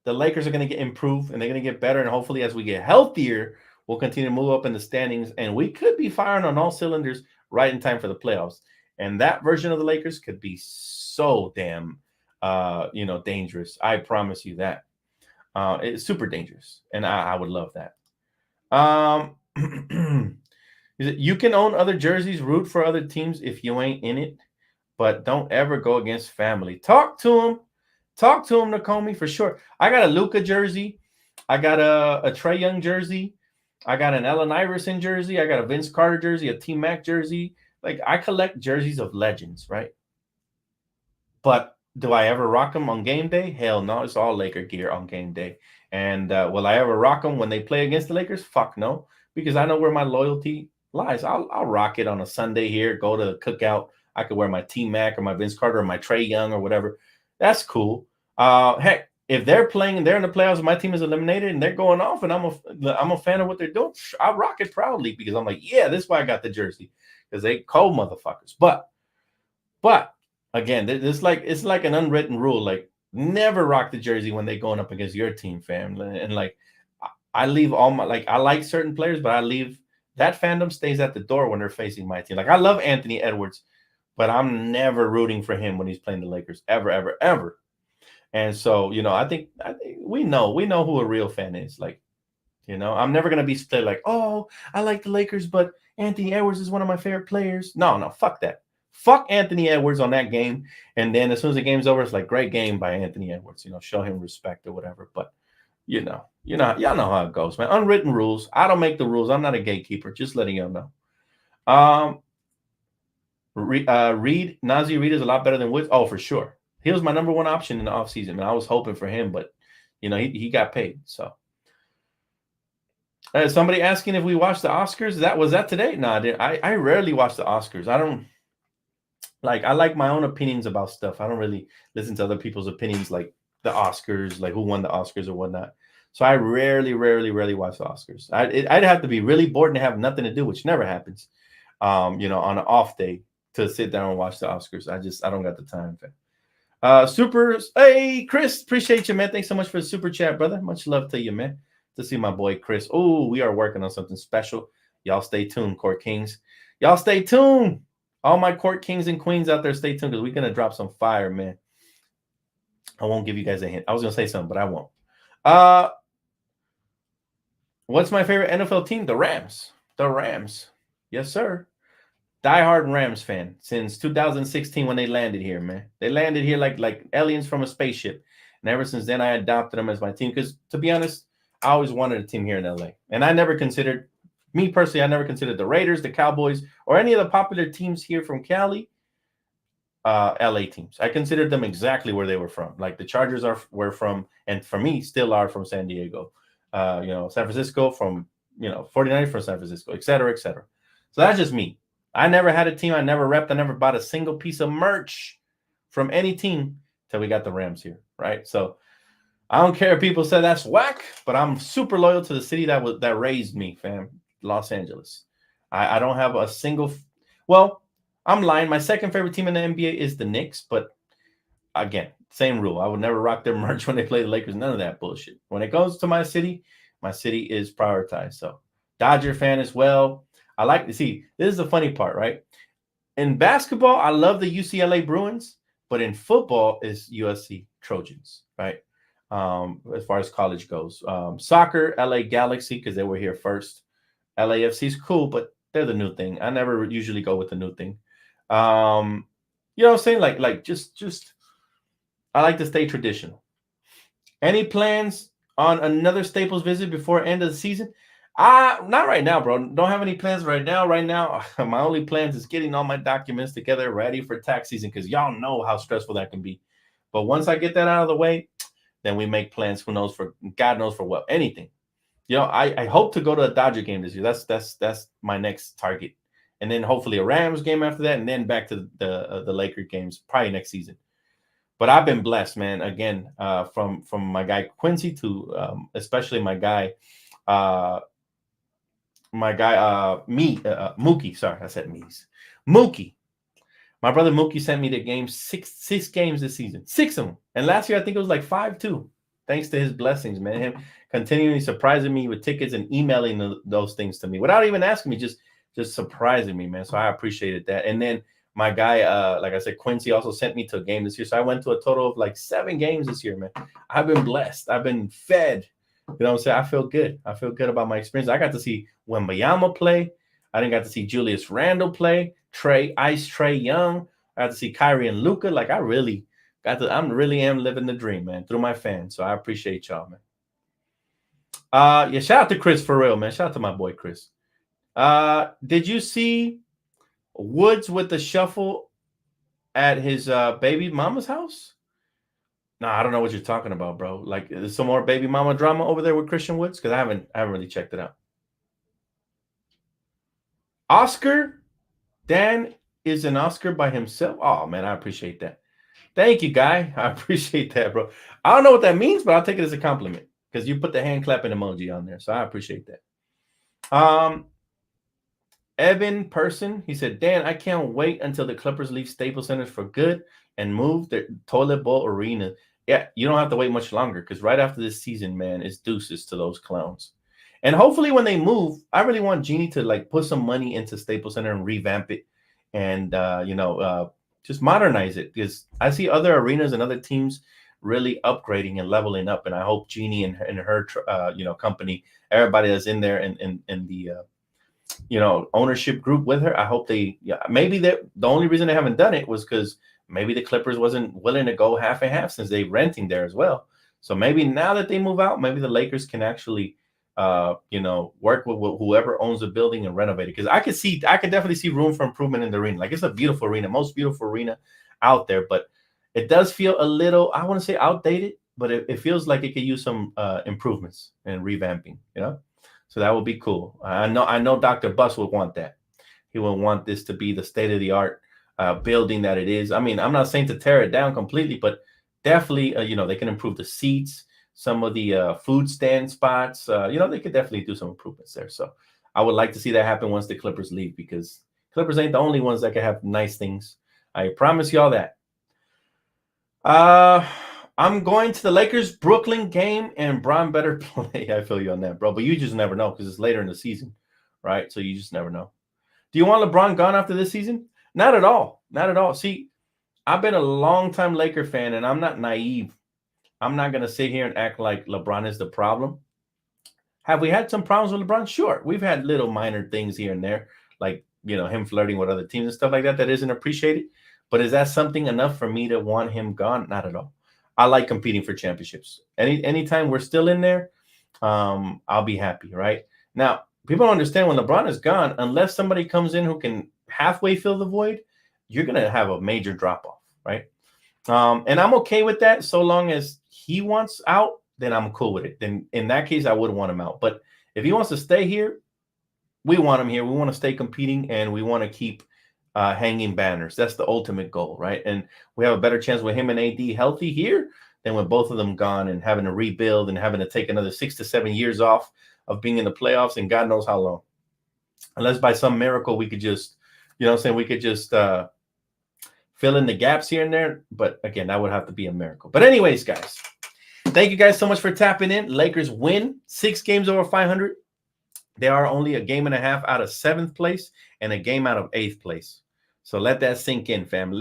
the Lakers are going to get improved and they're going to get better. And hopefully, as we get healthier, we'll continue to move up in the standings. And we could be firing on all cylinders right in time for the playoffs. And that version of the Lakers could be so damn, dangerous. I promise you that. It's super dangerous. And I would love that. You can own other jerseys, root for other teams if you ain't in it, but don't ever go against family. Talk to them. Talk to him, Nakomi, for sure. I got a Luka jersey. I got a Trae Young jersey. I got an Allen Iverson jersey. I got a Vince Carter jersey, a T-Mac jersey. Like, I collect jerseys of legends, right? But do I ever rock them on game day? Hell no. It's all Laker gear on game day. And will I ever rock them when they play against the Lakers? Fuck no. Because I know where my loyalty lies. I'll rock it on a Sunday here, go to the cookout. I could wear my T-Mac or my Vince Carter or my Trae Young or whatever. That's cool. Heck, if they're playing and they're in the playoffs, my team is eliminated and they're going off, and I'm a fan of what they're doing, I rock it proudly because I'm like, yeah, this is why I got the jersey, because they cold motherfuckers. But again, it's like an unwritten rule, like never rock the jersey when they're going up against your team, fam. And like, I leave all my, like, I like certain players, but I leave that fandom stays at the door when they're facing my team. Like, I love Anthony Edwards, but I'm never rooting for him when he's playing the Lakers, ever, ever, ever. And so, I think we know who a real fan is. Like, I'm never going to be split like, oh, I like the Lakers, but Anthony Edwards is one of my favorite players. No, fuck that. Fuck Anthony Edwards on that game. And then as soon as the game's over, it's like, great game by Anthony Edwards, show him respect or whatever. But, y'all know how it goes, man. Unwritten rules. I don't make the rules. I'm not a gatekeeper. Just letting y'all know. Nazi Reed is a lot better than Woods. Oh, for sure. He was my number one option in the offseason, and I was hoping for him, but he got paid. So somebody asking if we watched the Oscars. Was that today? No, I rarely watch the Oscars. I don't like, I like my own opinions about stuff. I don't really listen to other people's opinions, like the Oscars, like who won the Oscars or whatnot. So I rarely watch the Oscars. I'd have to be really bored and have nothing to do, which never happens. On an off day to sit down and watch the Oscars. I don't got the time. Hey, Chris, appreciate you, man. Thanks so much for the super chat, brother. Much love to you, man. To see my boy Chris. Oh, we are working on something special. Y'all stay tuned, Court Kings. Y'all stay tuned. All my Court Kings and Queens out there, stay tuned, because we're gonna drop some fire, man. I won't give you guys a hint. I was gonna say something, but I won't. What's my favorite NFL team? The Rams. The Rams. Yes, sir. Diehard Rams fan since 2016 when they landed here, man. They landed here like aliens from a spaceship. And ever since then, I adopted them as my team because, to be honest, I always wanted a team here in LA. And I never considered the Raiders, the Cowboys, or any of the popular teams here from Cali, LA teams. I considered them exactly where they were from. Like the Chargers were from, and for me, still are from San Diego. San Francisco from, 49ers from San Francisco, et cetera, et cetera. So that's just me. I never had a team. I never repped. I never bought a single piece of merch from any team till we got the Rams here, right? So I don't care if people say that's whack, but I'm super loyal to the city that raised me, fam, Los Angeles. I don't have a single. Well, I'm lying. My second favorite team in the NBA is the Knicks, but again, same rule. I would never rock their merch when they play the Lakers. None of that bullshit. When it goes to my city is prioritized. So Dodger fan as well. I like to see, this is the funny part, right? In basketball, I love the UCLA Bruins, but in football is USC Trojans, right? As far as college goes. Soccer, LA Galaxy, because they were here first. LAFC is cool, but they're the new thing. I never usually go with the new thing. You know what I'm saying? Like just I like to stay traditional. Any plans on another Staples visit before end of the season? Not right now, bro. Don't have any plans right now. Right now, my only plans is getting all my documents together, ready for tax season, because y'all know how stressful that can be. But once I get that out of the way, then we make plans. Who knows for God knows for what? Anything. You know, I hope to go to a Dodger game this year. That's my next target, and then hopefully a Rams game after that, and then back to the Laker games probably next season. But I've been blessed, man. Again, from my guy Quincy to especially my guy Mookie. Sorry, I said Mees. Mookie. My brother Mookie sent me the game six games this season, 6 of them, and last year I think it was like 5-2. Thanks to his blessings, man. Him continually surprising me with tickets and emailing those things to me without even asking me, just surprising me, man. So I appreciated that. And then my guy, like I said, Quincy also sent me to a game this year. So I went to a total of like 7 games this year, man. I've been blessed. I've been fed. You know what I'm saying? I feel good. I feel good about my experience. I got to see Wembanyama play. I didn't got to see Julius Randle play. Trey Young. I got to see Kyrie and Luka. Like I really am living the dream, man, through my fans. So I appreciate y'all, man. Yeah, shout out to Chris for real, man. Shout out to my boy Chris. Did you see Woods with the shuffle at his baby mama's house? No, I don't know what you're talking about, bro. Like, there's some more baby mama drama over there with Christian Woods? Because I haven't really checked it out. Oscar? Dan is an Oscar by himself? Oh, man, I appreciate that. Thank you, guy. I appreciate that, bro. I don't know what that means, but I'll take it as a compliment because you put the hand clapping emoji on there. So I appreciate that. Evan Person, he said, Dan, I can't wait until the Clippers leave Staples Center for good and move their toilet bowl arena. Yeah, you don't have to wait much longer because right after this season, man, it's deuces to those clowns. And hopefully when they move, I really want Jeannie to like put some money into Staples Center and revamp it and, just modernize it because I see other arenas and other teams really upgrading and leveling up. And I hope Jeannie and her, company, everybody that's in there and the, ownership group with her. I hope maybe the only reason they haven't done it was because maybe the Clippers wasn't willing to go half and half since they're renting there as well. So maybe now that they move out, maybe the Lakers can actually, work with whoever owns the building and renovate it. Because I could definitely see room for improvement in the arena. Like it's a beautiful arena, most beautiful arena out there, but it does feel a little, I want to say outdated, but it feels like it could use some improvements and revamping, So that would be cool. I know Dr. Buss would want that. He would want this to be the state-of-the-art building that it is. I mean, I'm not saying to tear it down completely, but definitely, they can improve the seats, some of the food stand spots. They could definitely do some improvements there. So I would like to see that happen once the Clippers leave because Clippers ain't the only ones that can have nice things. I promise y'all that. I'm going to the Lakers Brooklyn game and Bron better play. I feel you on that, bro. But you just never know because it's later in the season, right? So you just never know. Do you want LeBron gone after this season? Not at all. Not at all. See, I've been a long-time Laker fan, and I'm not naive. I'm not going to sit here and act like LeBron is the problem. Have we had some problems with LeBron? Sure. We've had little minor things here and there, like, him flirting with other teams and stuff like that isn't appreciated. But is that something enough for me to want him gone? Not at all. I like competing for championships. Anytime we're still in there, I'll be happy, right? Now, people don't understand when LeBron is gone, unless somebody comes in who can halfway fill the void, you're going to have a major drop-off, right? And I'm okay with that so long as he wants out, then I'm cool with it. Then in that case, I would want him out. But if he wants to stay here, we want him here. We want to stay competing, and we want to keep hanging banners. That's the ultimate goal, right? And we have a better chance with him and AD healthy here than with both of them gone and having to rebuild and having to take another 6 to 7 years off of being in the playoffs and God knows how long. Unless by some miracle we could just, we could just fill in the gaps here and there. But again, that would have to be a miracle. But anyways, guys, thank you guys so much for tapping in. Lakers win 6 games over 500. They are only a game and a half out of 7th place and a game out of 8th place. So let that sink in, fam.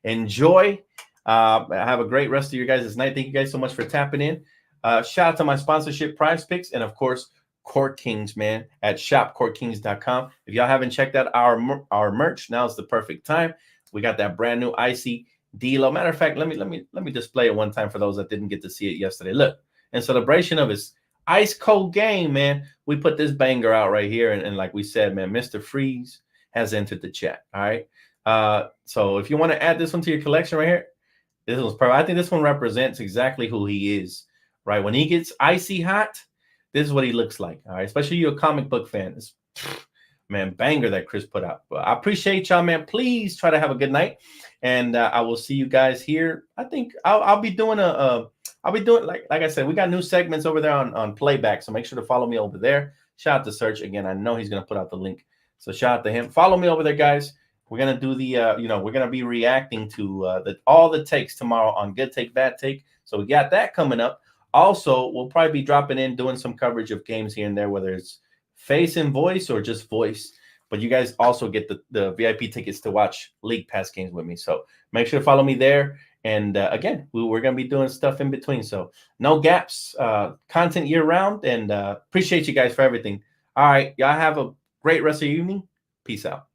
Enjoy. Have a great rest of your guys' night. Thank you guys so much for tapping in. Shout out to my sponsorship, Prize Picks, and of course, Court Kings, man, at shopcourtkings.com. If y'all haven't checked out our merch, now is the perfect time. We got that brand new icy Dtlf. Matter of fact, let me display it one time for those that didn't get to see it yesterday. Look, in celebration of his ice cold game, man, we put this banger out right here, and like we said, man, Mr. Reaves has entered the chat. All right. So if you want to add this one to your collection right here, this one's perfect. I think this one represents exactly who he is. Right, when he gets icy hot, this is what he looks like. All right, especially you a comic book fan. It's, man, banger that Chris put out. But I appreciate y'all, man. Please try to have a good night, and I will see you guys here. I think I'll be doing I'll be doing like I said, we got new segments over there on playback, so make sure to follow me over there. Shout out to Search again. I know he's gonna put out the link, so shout out to him. Follow me over there, guys. We're gonna do the we're gonna be reacting to all the takes tomorrow on Good Take, Bad Take. So we got that coming up. Also, we'll probably be dropping in, doing some coverage of games here and there, whether it's face and voice or just voice. But you guys also get the VIP tickets to watch League Pass games with me. So make sure to follow me there. And again, we're going to be doing stuff in between. So no gaps, content year round. And appreciate you guys for everything. All right. Y'all have a great rest of your evening. Peace out.